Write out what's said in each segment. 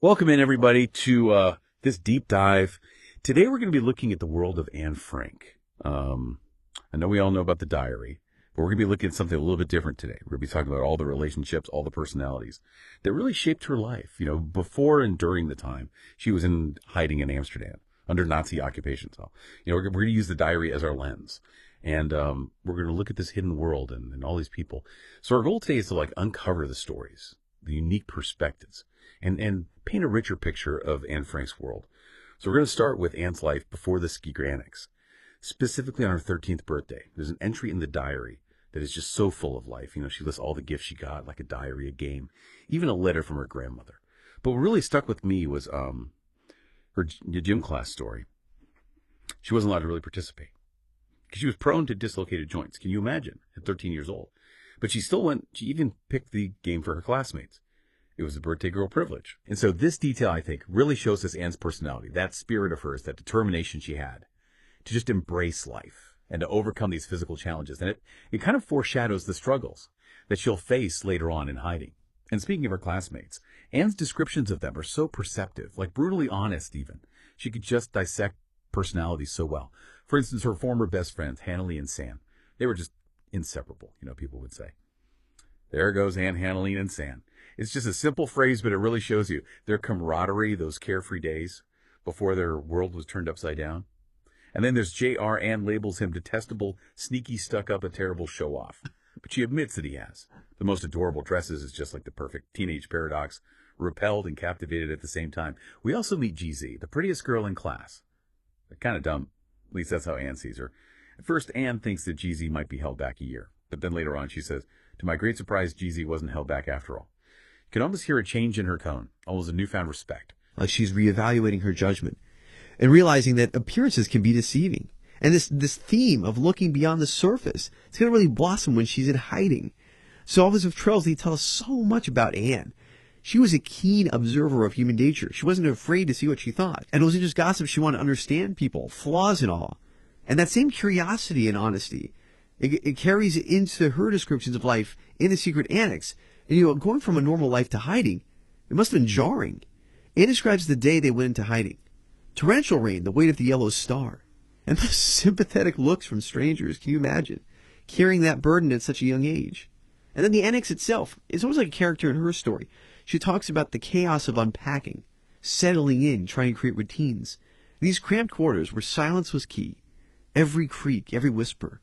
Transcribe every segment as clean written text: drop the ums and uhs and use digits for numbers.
Welcome in, everybody, to this deep dive. Today, we're going to be looking at the world of Anne Frank. I know we all know about the diary, but we're going to be looking at something a little bit different today. We're going to be talking about all the relationships, all the personalities that really shaped her life, before and during the time she was in hiding in Amsterdam under Nazi occupation. So, we're going to use the diary as our lens. And we're going to look at this hidden world and all these people. So our goal today is to uncover the stories, the unique perspectives, and paint a richer picture of Anne Frank's world. So we're going to start with Anne's life before the secret Annex. Specifically on her 13th birthday, there's an entry in the diary that is just so full of life. She lists all the gifts she got, like a diary, a game, even a letter from her grandmother. But what really stuck with me was her gym class story. She wasn't allowed to really participate because she was prone to dislocated joints. Can you imagine? At 13 years old. But she still went, she even picked the game for her classmates. It was the birthday girl privilege. And so this detail, I think, really shows us Anne's personality, that spirit of hers, that determination she had to just embrace life and to overcome these physical challenges. And it kind of foreshadows the struggles that she'll face later on in hiding. And speaking of her classmates, Anne's descriptions of them are so perceptive, like brutally honest even. She could just dissect personalities so well. For instance, her former best friends, Hannalee and San, they were just inseparable, people would say. There goes Anne, Hannalee, and San. It's just a simple phrase, but it really shows you their camaraderie, those carefree days before their world was turned upside down. And then there's J.R. Anne labels him detestable, sneaky, stuck-up, a terrible show-off. But she admits that he has. The most adorable dresses is just like the perfect teenage paradox, repelled and captivated at the same time. We also meet GZ, the prettiest girl in class. They're kind of dumb. At least that's how Anne sees her. At first, Anne thinks that GZ might be held back a year. But then later on, she says, to my great surprise, GZ wasn't held back after all. You can almost hear a change in her tone, almost a newfound respect. Like she's reevaluating her judgment and realizing that appearances can be deceiving. And this theme of looking beyond the surface, it's going to really blossom when she's in hiding. So Office of Trails, they tell us so much about Anne. She was a keen observer of human nature. She wasn't afraid to see what she thought. And it wasn't just gossip. She wanted to understand people, flaws and all. And that same curiosity and honesty, it carries into her descriptions of life in the secret annex. And, going from a normal life to hiding, it must have been jarring. Anne describes the day they went into hiding. Torrential rain, the weight of the yellow star. And the sympathetic looks from strangers, can you imagine? Carrying that burden at such a young age. And then the annex itself is almost like a character in her story. She talks about the chaos of unpacking, settling in, trying to create routines. These cramped quarters where silence was key. Every creak, every whisper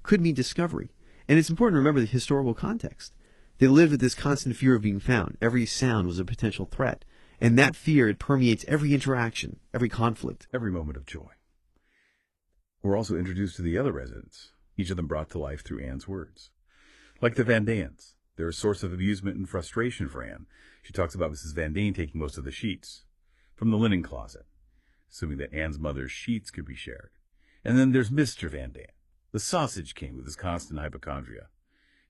could mean discovery. And it's important to remember the historical context. They lived with this constant fear of being found. Every sound was a potential threat. And that fear, it permeates every interaction, every conflict. Every moment of joy. We're also introduced to the other residents, each of them brought to life through Anne's words. Like the Van Daans, they're a source of amusement and frustration for Anne. She talks about Mrs. Van Daan taking most of the sheets from the linen closet, assuming that Anne's mother's sheets could be shared. And then there's Mr. Van Daan, the sausage king with his constant hypochondria.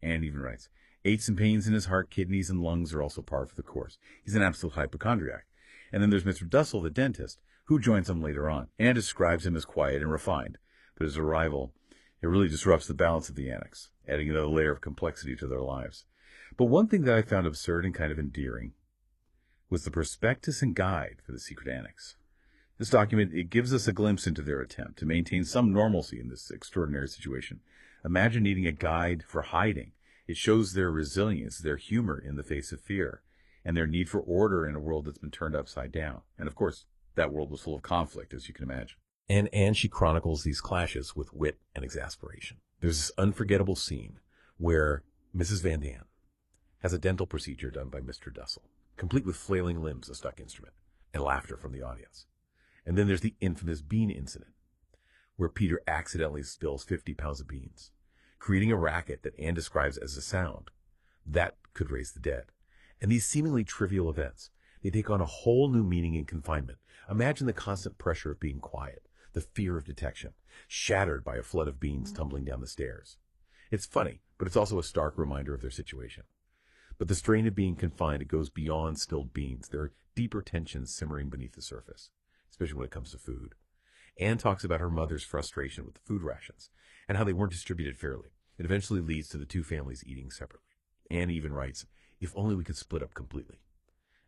Anne even writes, aches and pains in his heart, kidneys, and lungs are also par for the course. He's an absolute hypochondriac. And then there's Mr. Dussel, the dentist, who joins him later on. Anne describes him as quiet and refined, but his arrival, it really disrupts the balance of the annex, adding another layer of complexity to their lives. But one thing that I found absurd and kind of endearing was the prospectus and guide for the secret annex. This document, it gives us a glimpse into their attempt to maintain some normalcy in this extraordinary situation. Imagine needing a guide for hiding. It shows their resilience, their humor in the face of fear, and their need for order in a world that's been turned upside down. And of course, that world was full of conflict, as you can imagine. And she chronicles these clashes with wit and exasperation. There's this unforgettable scene where Mrs. Van Daan has a dental procedure done by Mr. Dussel, complete with flailing limbs, a stuck instrument, and laughter from the audience. And then there's the infamous bean incident, where Peter accidentally spills 50 pounds of beans, creating a racket that Anne describes as a sound that could raise the dead. And these seemingly trivial events, they take on a whole new meaning in confinement. Imagine the constant pressure of being quiet, the fear of detection, shattered by a flood of beans tumbling down the stairs. It's funny, but it's also a stark reminder of their situation. But the strain of being confined, it goes beyond stilled beans. There are deeper tensions simmering beneath the surface, especially when it comes to food. Anne talks about her mother's frustration with the food rations and how they weren't distributed fairly. It eventually leads to the two families eating separately. Anne even writes, if only we could split up completely.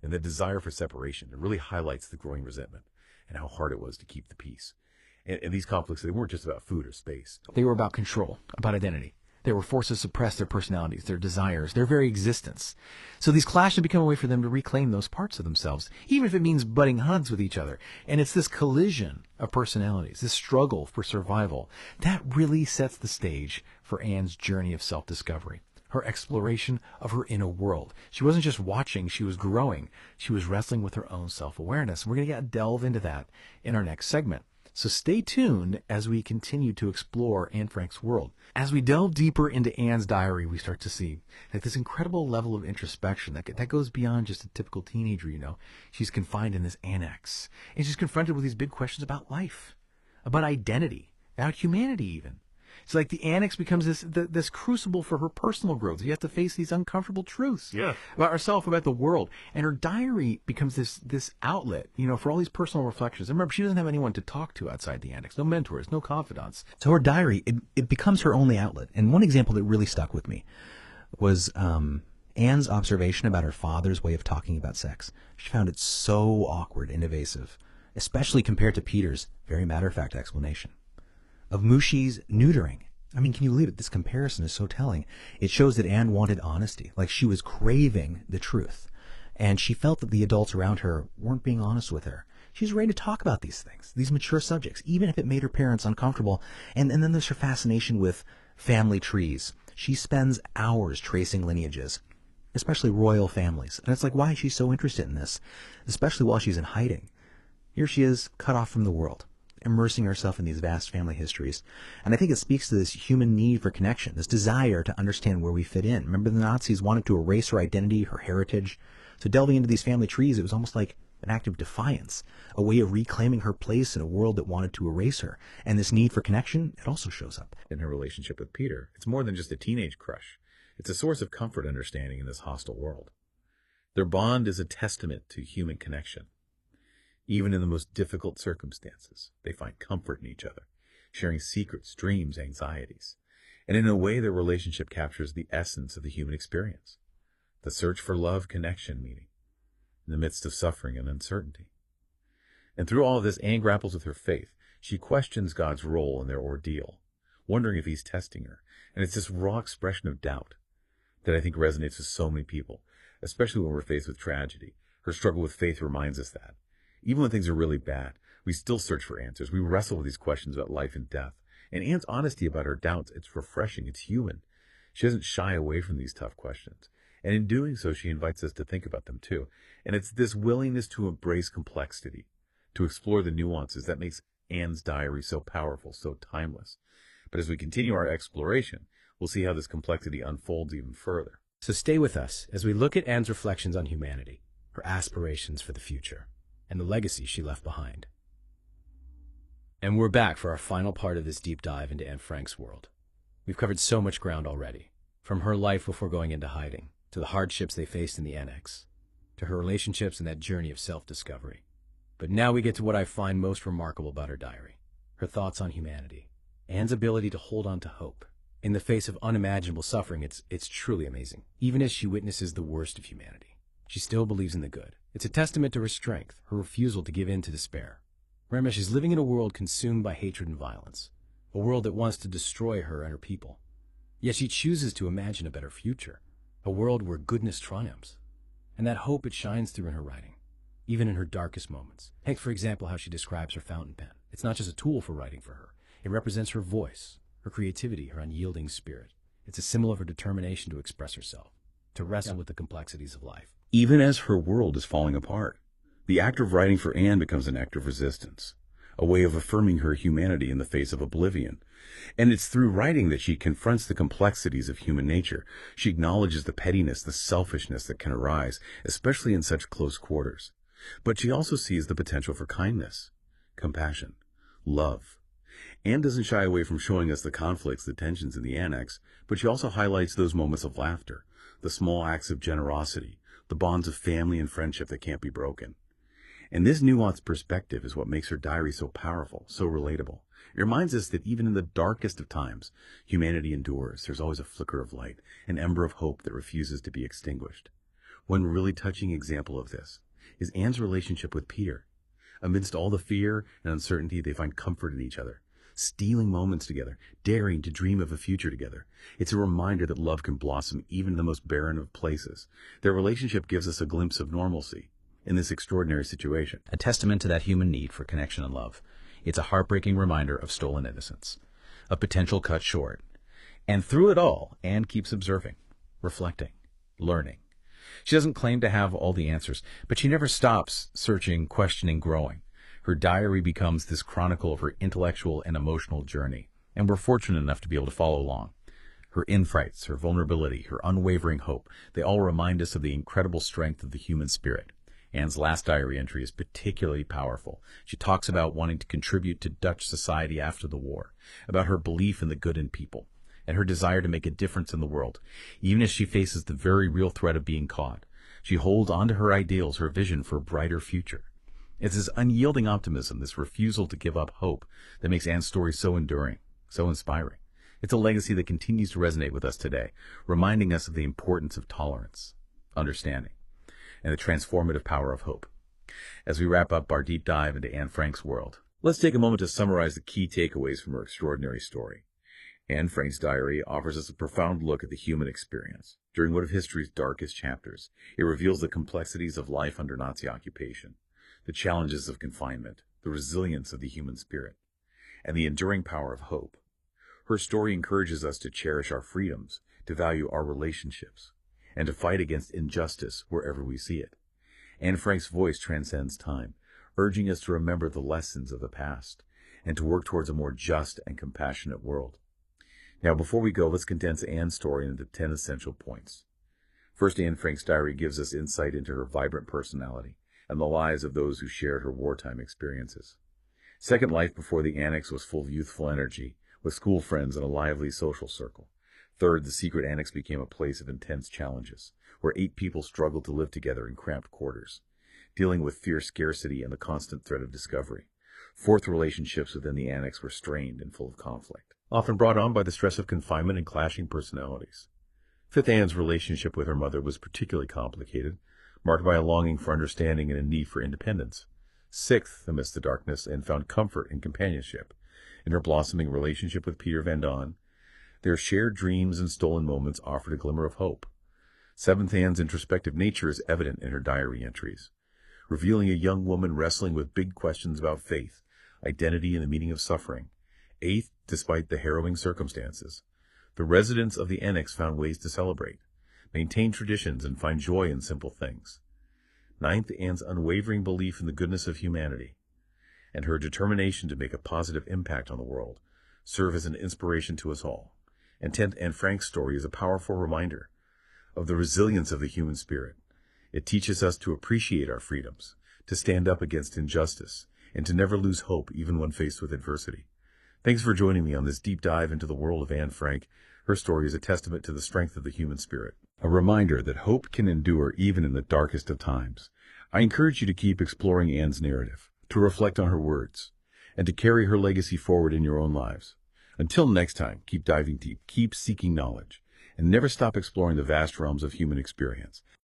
and the desire for separation. It really highlights the growing resentment and how hard it was to keep the peace. And these conflicts, they weren't just about food or space. They were about control, about identity. They were forced to suppress their personalities, their desires, their very existence. So these clashes become a way for them to reclaim those parts of themselves, even if it means butting heads with each other. And it's this collision of personalities, this struggle for survival, that really sets the stage for Anne's journey of self-discovery, her exploration of her inner world. She wasn't just watching, she was growing. She was wrestling with her own self-awareness. We're going to delve into that in our next segment. So stay tuned as we continue to explore Anne Frank's world. As we delve deeper into Anne's diary, we start to see like this incredible level of introspection that goes beyond just a typical teenager, you know. She's confined in this annex, and she's confronted with these big questions about life, about identity, about humanity even. It's like the annex becomes this crucible for her personal growth. You have to face these uncomfortable truths about herself, about the world. And her diary becomes this outlet, you know, for all these personal reflections. And remember, she doesn't have anyone to talk to outside the annex. No mentors, no confidants. So her diary, it becomes her only outlet. And one example that really stuck with me was Anne's observation about her father's way of talking about sex. She found it so awkward and evasive, especially compared to Peter's very matter-of-fact explanation of Mushi's neutering. I mean, can you believe it? This comparison is so telling. It shows that Anne wanted honesty, like she was craving the truth. And she felt that the adults around her weren't being honest with her. She's ready to talk about these things, these mature subjects, even if it made her parents uncomfortable. And then there's her fascination with family trees. She spends hours tracing lineages, especially royal families. And it's like, why is she so interested in this? Especially while she's in hiding. Here she is, cut off from the world, immersing herself in these vast family histories. And I think it speaks to this human need for connection, this desire to understand where we fit in. Remember, the Nazis wanted to erase her identity, her heritage. So delving into these family trees, it was almost like an act of defiance, a way of reclaiming her place in a world that wanted to erase her. And this need for connection, it also shows up In her relationship with Peter, it's more than just a teenage crush. It's a source of comfort and understanding in this hostile world. Their bond is a testament to human connection. Even in the most difficult circumstances, they find comfort in each other, sharing secrets, dreams, anxieties. And in a way, their relationship captures the essence of the human experience, the search for love, connection, meaning, in the midst of suffering and uncertainty. And through all of this, Anne grapples with her faith. She questions God's role in their ordeal, wondering if he's testing her. And it's this raw expression of doubt that I think resonates with so many people, especially when we're faced with tragedy. Her struggle with faith reminds us that. Even when things are really bad, we still search for answers. We wrestle with these questions about life and death. And Anne's honesty about her doubts, it's refreshing, it's human. She doesn't shy away from these tough questions. And in doing so, she invites us to think about them too. And it's this willingness to embrace complexity, to explore the nuances that makes Anne's diary so powerful, so timeless. But as we continue our exploration, we'll see how this complexity unfolds even further. So stay with us as we look at Anne's reflections on humanity, her aspirations for the future, and the legacy she left behind. And we're back for our final part of this deep dive into Anne Frank's world. We've covered so much ground already, from her life before going into hiding, to the hardships they faced in the Annex, to her relationships and that journey of self-discovery. But now we get to what I find most remarkable about her diary, her thoughts on humanity, Anne's ability to hold on to hope. In the face of unimaginable suffering, it's truly amazing. Even as she witnesses the worst of humanity, she still believes in the good. It's a testament to her strength, her refusal to give in to despair. Remember, she's living in a world consumed by hatred and violence, a world that wants to destroy her and her people. Yet she chooses to imagine a better future, a world where goodness triumphs. And that hope, it shines through in her writing, even in her darkest moments. Take, for example, how she describes her fountain pen. It's not just a tool for writing for her. It represents her voice, her creativity, her unyielding spirit. It's a symbol of her determination to express herself, to wrestle with the complexities of life. Even as her world is falling apart, the act of writing for Anne becomes an act of resistance, a way of affirming her humanity in the face of oblivion. And it's through writing that she confronts the complexities of human nature. She acknowledges the pettiness, the selfishness that can arise, especially in such close quarters. But she also sees the potential for kindness, compassion, love. Anne doesn't shy away from showing us the conflicts, the tensions in the Annex, but she also highlights those moments of laughter, the small acts of generosity, the bonds of family and friendship that can't be broken. And this nuanced perspective is what makes her diary so powerful, so relatable. It reminds us that even in the darkest of times, humanity endures. There's always a flicker of light, an ember of hope that refuses to be extinguished. One really touching example of this is Anne's relationship with Peter. Amidst all the fear and uncertainty, they find comfort in each other, stealing moments together, daring to dream of a future together. It's a reminder that love can blossom even in the most barren of places. Their relationship gives us a glimpse of normalcy in this extraordinary situation. A testament to that human need for connection and love. It's a heartbreaking reminder of stolen innocence, of potential cut short. And through it all, Anne keeps observing, reflecting, learning. She doesn't claim to have all the answers, but she never stops searching, questioning, growing. Her diary becomes this chronicle of her intellectual and emotional journey, and we're fortunate enough to be able to follow along. Her insights, her vulnerability, her unwavering hope, they all remind us of the incredible strength of the human spirit. Anne's last diary entry is particularly powerful. She talks about wanting to contribute to Dutch society after the war, about her belief in the good in people, and her desire to make a difference in the world. Even as she faces the very real threat of being caught, she holds on to her ideals, her vision for a brighter future. It's this unyielding optimism, this refusal to give up hope, that makes Anne's story so enduring, so inspiring. It's a legacy that continues to resonate with us today, reminding us of the importance of tolerance, understanding, and the transformative power of hope. As we wrap up our deep dive into Anne Frank's world, let's take a moment to summarize the key takeaways from her extraordinary story. Anne Frank's diary offers us a profound look at the human experience. During one of history's darkest chapters, it reveals the complexities of life under Nazi occupation, the challenges of confinement, the resilience of the human spirit, and the enduring power of hope. Her story encourages us to cherish our freedoms, to value our relationships, and to fight against injustice wherever we see it. Anne Frank's voice transcends time, urging us to remember the lessons of the past and to work towards a more just and compassionate world. Now, before we go, let's condense Anne's story into 10 essential points. First, Anne Frank's diary gives us insight into her vibrant personality and the lives of those who shared her wartime experiences. Second, life before the Annex was full of youthful energy, with school friends and a lively social circle. Third, the secret Annex became a place of intense challenges, where 8 people struggled to live together in cramped quarters, dealing with fierce scarcity and the constant threat of discovery. Fourth, relationships within the Annex were strained and full of conflict, often brought on by the stress of confinement and clashing personalities. Fifth, Anne's relationship with her mother was particularly complicated, marked by a longing for understanding and a need for independence. Sixth, amidst the darkness, Anne found comfort and companionship in her blossoming relationship with Peter van Daan. Their shared dreams and stolen moments offered a glimmer of hope. Seventh, Anne's introspective nature is evident in her diary entries, revealing a young woman wrestling with big questions about faith, identity, and the meaning of suffering. Eighth, despite the harrowing circumstances, the residents of the Annex found ways to celebrate, maintain traditions, and find joy in simple things. Ninth, Anne's unwavering belief in the goodness of humanity and her determination to make a positive impact on the world serve as an inspiration to us all. And 10th, Anne Frank's story is a powerful reminder of the resilience of the human spirit. It teaches us to appreciate our freedoms, to stand up against injustice, and to never lose hope even when faced with adversity. Thanks for joining me on this deep dive into the world of Anne Frank. Her story is a testament to the strength of the human spirit, a reminder that hope can endure even in the darkest of times. I encourage you to keep exploring Anne's narrative, to reflect on her words, and to carry her legacy forward in your own lives. Until next time, keep diving deep, keep seeking knowledge, and never stop exploring the vast realms of human experience.